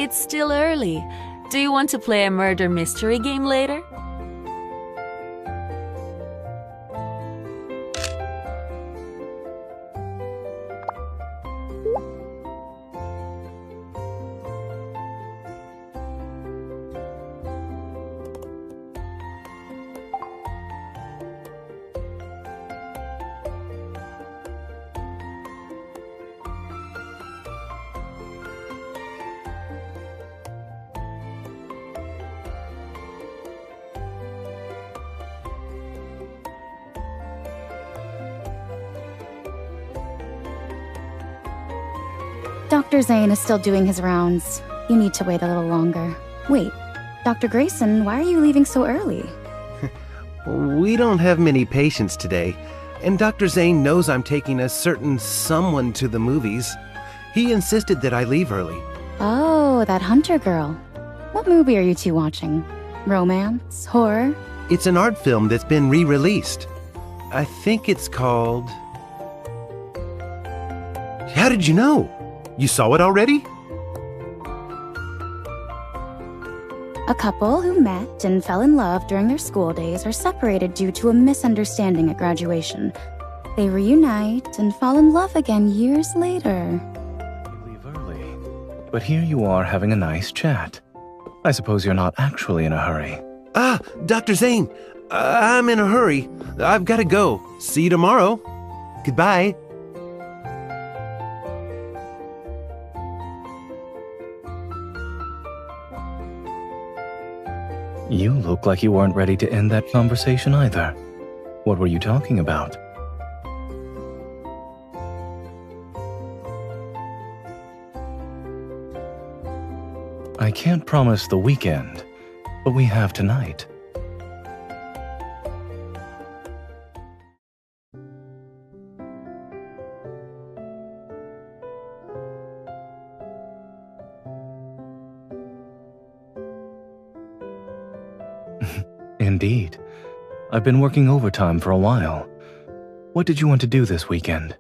It's still early. Do you want to play a murder mystery game later? Dr. Zayne is still doing his rounds. You need to wait a little longer. Wait, Dr. Grayson, why are you leaving so early? We don't have many patients today, and Dr. Zayne knows I'm taking a certain someone to the movies. He insisted that I leave early. Oh, that Hunter girl. What movie are you two watching? Romance? Horror? It's an art film that's been re-released. I think it's called... How did you know? You saw it already? A couple who met and fell in love during their school days are separated due to a misunderstanding at graduation. They reunite and fall in love again years later. You leave early, but here you are having a nice chat. I suppose you're not actually in a hurry. Ah, Dr. Zayne, I'm in a hurry. I've got to go. See you tomorrow. Goodbye. You look like you weren't ready to end that conversation either. What were you talking about? I can't promise the weekend, but we have tonight. Indeed. I've been working overtime for a while. What did you want to do this weekend?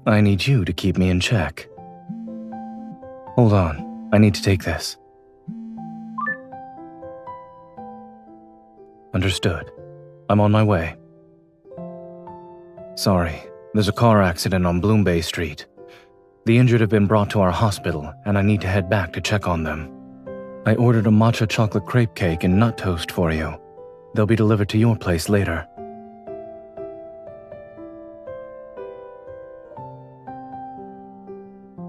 I need you to keep me in check. Hold on, I need to take this. Understood. I'm on my way. Sorry, there's a car accident on Bloom Bay Street. The injured have been brought to our hospital, and I need to head back to check on them. I ordered a matcha chocolate crepe cake and nut toast for you. They'll be delivered to your place later.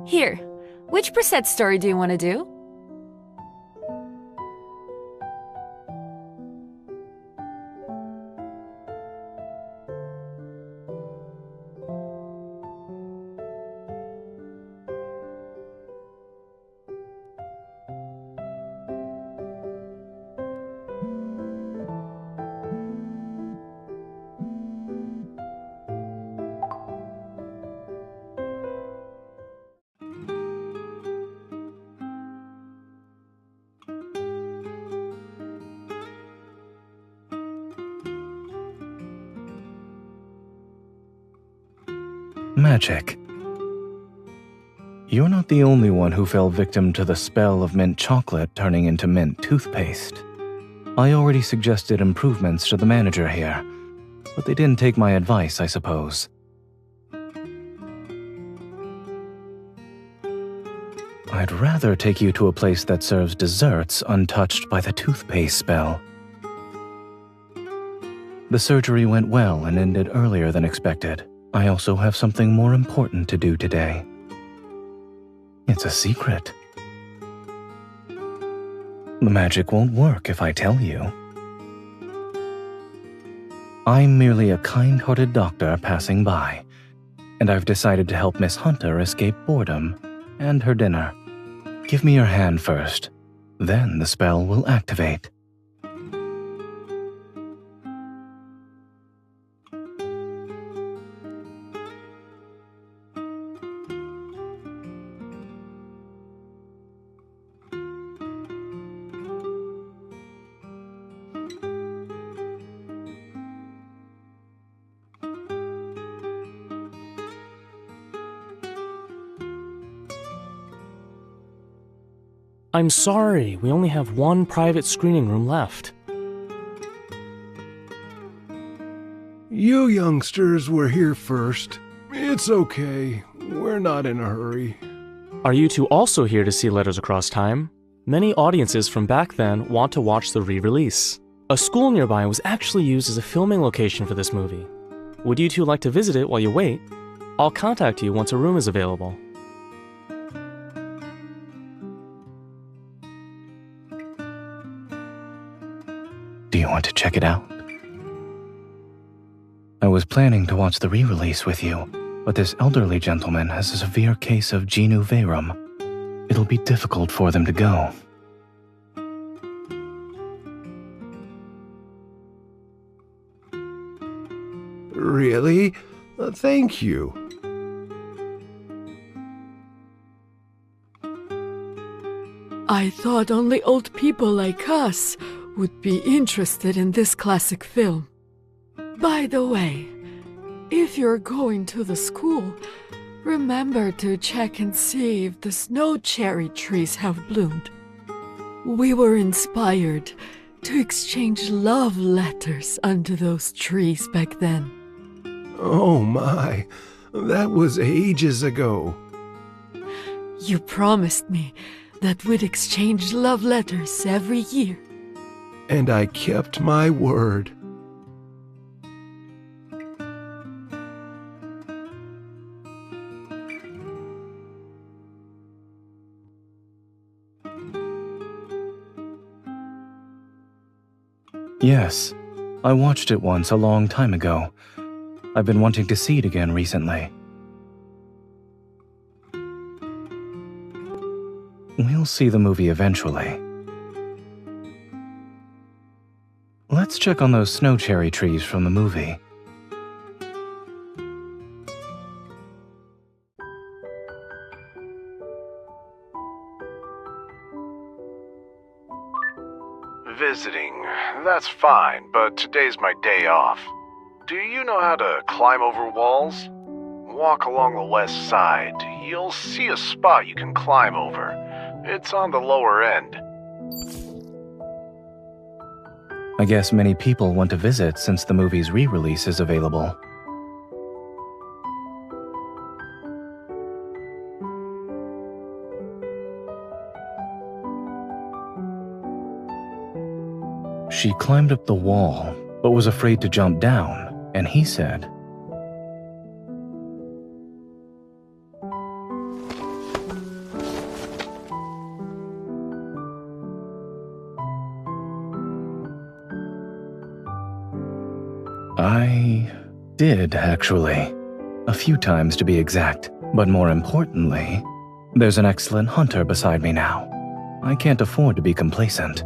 Here, which preset story do you want to do? Magic. You're not the only one who fell victim to the spell of mint chocolate turning into mint toothpaste. I already suggested improvements to the manager here, but they didn't take my advice, I suppose. I'd rather take you to a place that serves desserts untouched by the toothpaste spell. The surgery went well and ended earlier than expected. I also have something more important to do today. It's a secret. The magic won't work if I tell you. I'm merely a kind-hearted doctor passing by, and I've decided to help Miss Hunter escape boredom and her dinner. Give me your hand first. Then the spell will activate. I'm sorry, we only have one private screening room left. You youngsters were here first. It's okay. We're not in a hurry. Are you two also here to see Letters Across Time? Many audiences from back then want to watch the re-release. A school nearby was actually used as a filming location for this movie. Would you two like to visit it while you wait? I'll contact you once a room is available. Do you want to check it out? I was planning to watch the re-release with you, but this elderly gentleman has a severe case of genu verum. It'll be difficult for them to go. Really? Thank you. I thought only old people like us would be interested in this classic film. By the way, if you're going to the school, remember to check and see if the snow cherry trees have bloomed. We were inspired to exchange love letters under those trees back then. Oh my, that was ages ago. You promised me that we'd exchange love letters every year. And I kept my word. Yes, I watched it once a long time ago. I've been wanting to see it again recently. We'll see the movie eventually. Let's check on those snow cherry trees from the movie. Visiting. That's fine, but today's my day off. Do you know how to climb over walls? Walk along the west side. You'll see a spot you can climb over. It's on the lower end. I guess many people want to visit since the movie's re-release is available. She climbed up the wall, but was afraid to jump down, and he said, I did, actually. A few times to be exact. But more importantly, there's an excellent hunter beside me now. I can't afford to be complacent.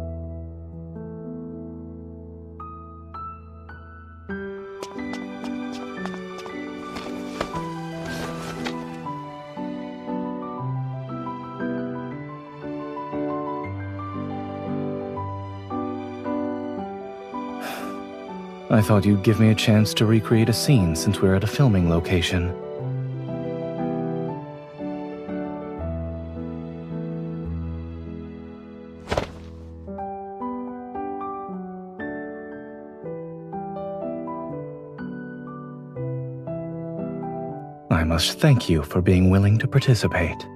I thought you'd give me a chance to recreate a scene since we're at a filming location. I must thank you for being willing to participate.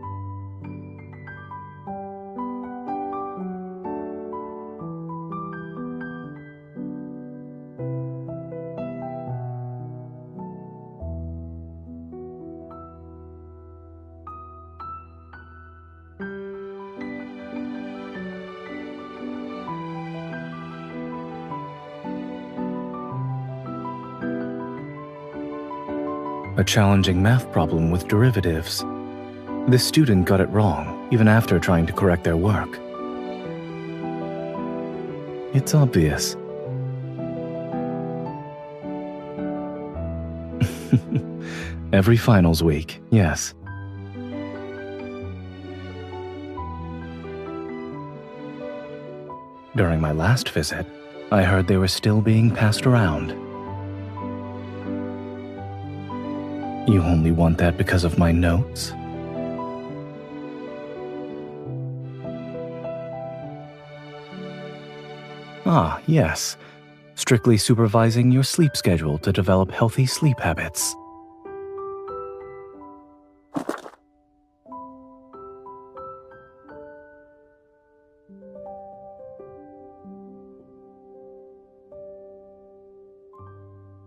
A challenging math problem with derivatives. This student got it wrong, even after trying to correct their work. It's obvious. Every finals week, yes. During my last visit, I heard they were still being passed around. You only want that because of my notes? Ah, yes. Strictly supervising your sleep schedule to develop healthy sleep habits.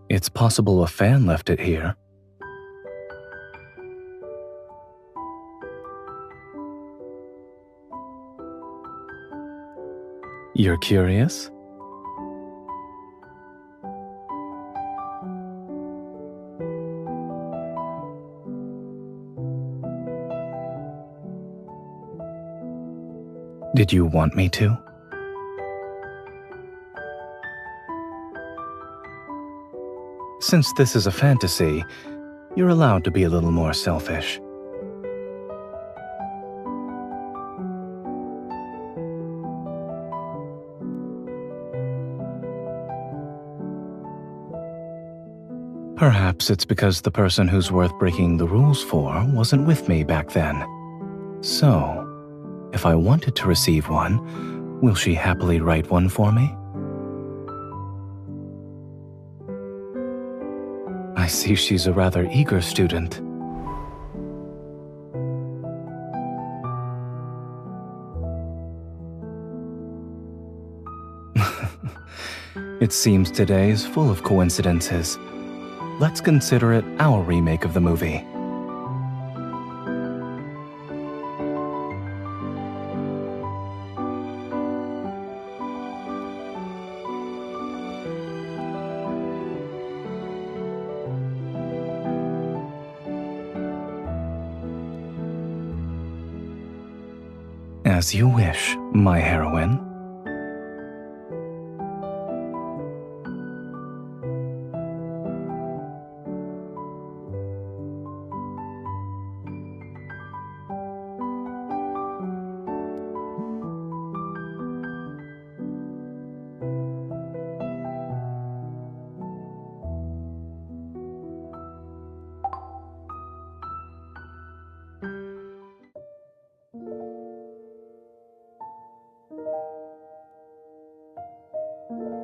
It's possible a fan left it here. You're curious? Did you want me to? Since this is a fantasy, you're allowed to be a little more selfish. Perhaps it's because the person who's worth breaking the rules for wasn't with me back then. So, if I wanted to receive one, will she happily write one for me? I see she's a rather eager student. It seems today is full of coincidences. Let's consider it our remake of the movie. As you wish, my heroine.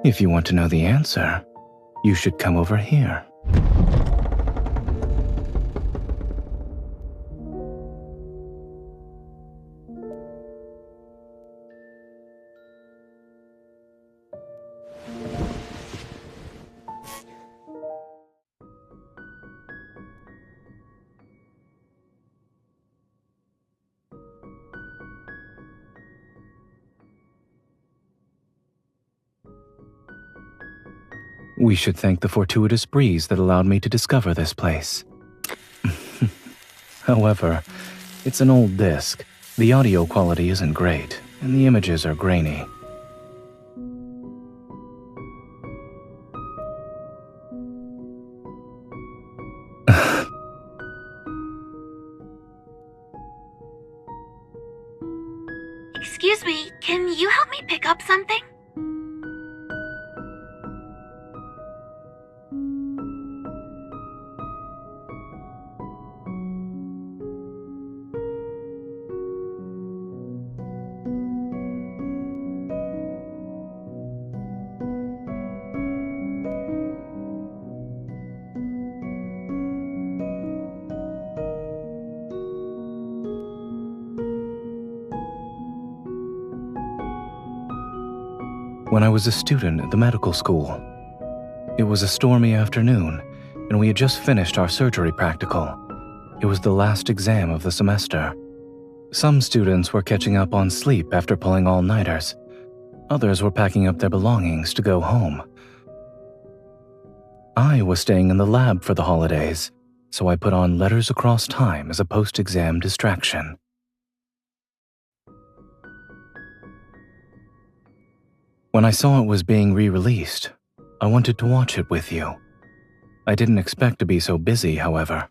If you want to know the answer, you should come over here. We should thank the fortuitous breeze that allowed me to discover this place. However, it's an old disc. The audio quality isn't great, and the images are grainy. Excuse me, can you help me pick up something? When I was a student at the medical school. It was a stormy afternoon, and we had just finished our surgery practical. It was the last exam of the semester. Some students were catching up on sleep after pulling all-nighters. Others were packing up their belongings to go home. I was staying in the lab for the holidays, so I put on Letters Across Time as a post-exam distraction. When I saw it was being re-released, I wanted to watch it with you. I didn't expect to be so busy, however.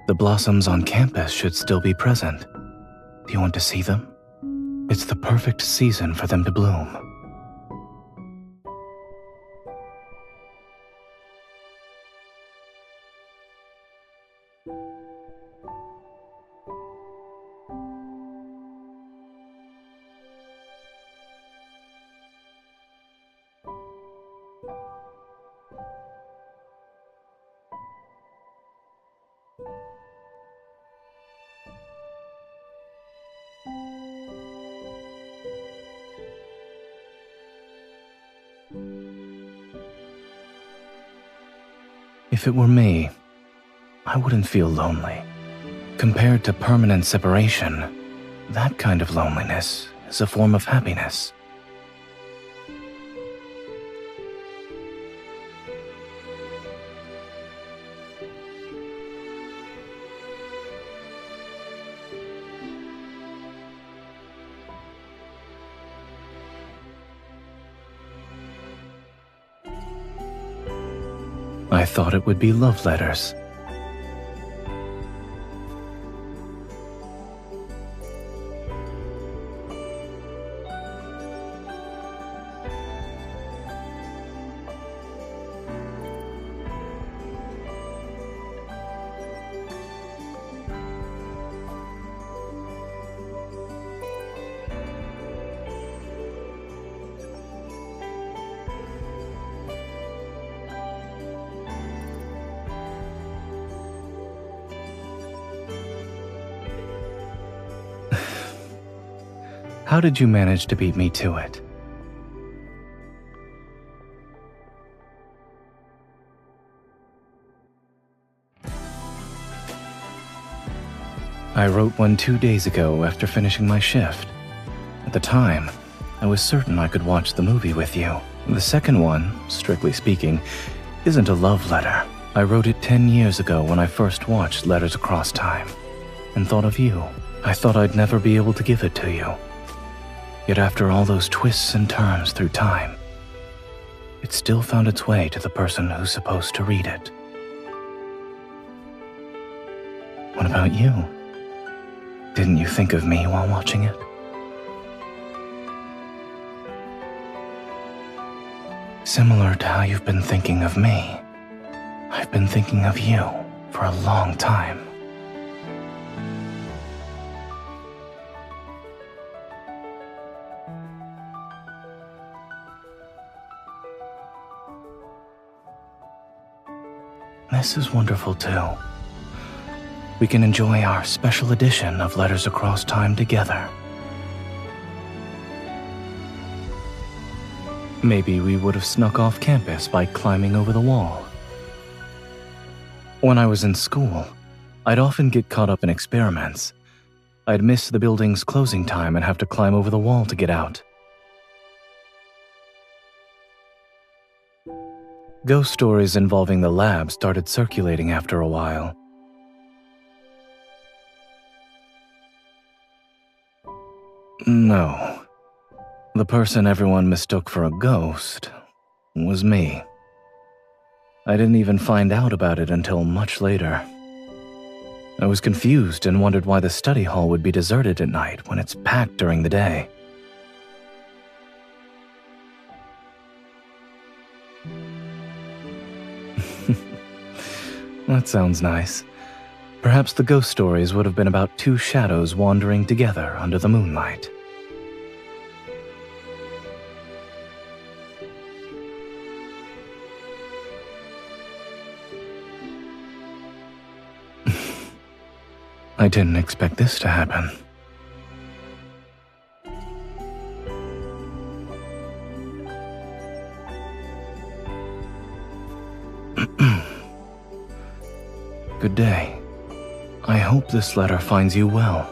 The blossoms on campus should still be present. Do you want to see them? It's the perfect season for them to bloom. If it were me, I wouldn't feel lonely. Compared to permanent separation, that kind of loneliness is a form of happiness. I thought it would be love letters. How did you manage to beat me to it? I wrote one 2 days ago after finishing my shift. At the time, I was certain I could watch the movie with you. The second one, strictly speaking, isn't a love letter. I wrote it 10 years ago when I first watched Letters Across Time, and thought of you. I thought I'd never be able to give it to you. Yet after all those twists and turns through time, it still found its way to the person who's supposed to read it. What about you? Didn't you think of me while watching it? Similar to how you've been thinking of me, I've been thinking of you for a long time. This is wonderful too. We can enjoy our special edition of Letters Across Time together. Maybe we would have snuck off campus by climbing over the wall. When I was in school, I'd often get caught up in experiments. I'd miss the building's closing time and have to climb over the wall to get out. Ghost stories involving the lab started circulating after a while. No. The person everyone mistook for a ghost was me. I didn't even find out about it until much later. I was confused and wondered why the study hall would be deserted at night when it's packed during the day. That sounds nice. Perhaps the ghost stories would have been about two shadows wandering together under the moonlight. I didn't expect this to happen. Good day. I hope this letter finds you well.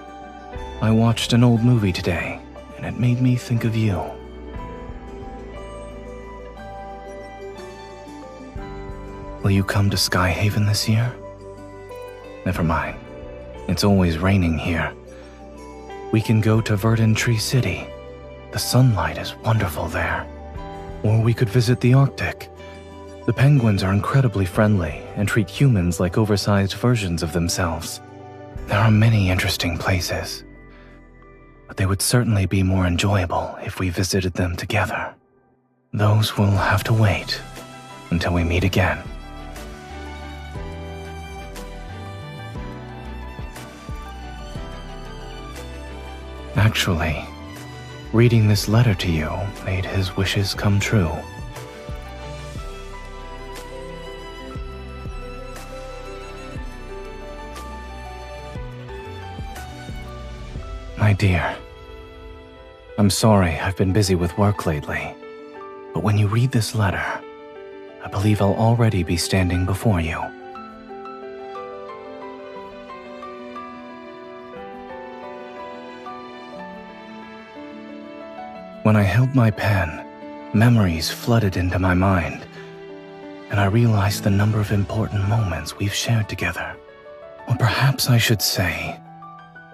I watched an old movie today, and it made me think of you. Will you come to Skyhaven this year? Never mind. It's always raining here. We can go to Verdant Tree City. The sunlight is wonderful there. Or we could visit the Arctic. The penguins are incredibly friendly and treat humans like oversized versions of themselves. There are many interesting places, but they would certainly be more enjoyable if we visited them together. Those will have to wait until we meet again. Actually, reading this letter to you made his wishes come true. My dear, I'm sorry I've been busy with work lately, but when you read this letter, I believe I'll already be standing before you. When I held my pen, memories flooded into my mind, and I realized the number of important moments we've shared together. Or perhaps I should say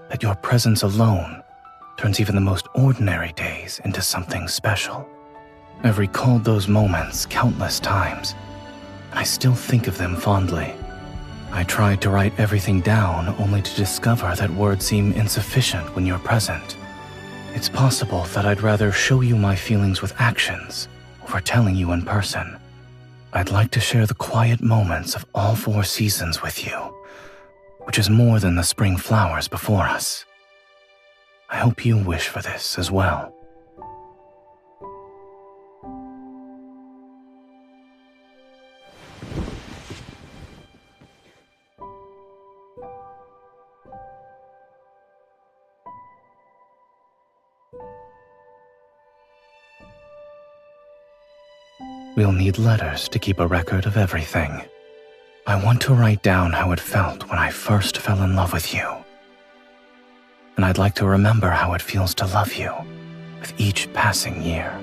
that your presence alone turns even the most ordinary days into something special. I've recalled those moments countless times, and I still think of them fondly. I tried to write everything down only to discover that words seem insufficient when you're present. It's possible that I'd rather show you my feelings with actions over telling you in person. I'd like to share the quiet moments of all 4 seasons with you, which is more than the spring flowers before us. I hope you wish for this as well. We'll need letters to keep a record of everything. I want to write down how it felt when I first fell in love with you. And I'd like to remember how it feels to love you with each passing year.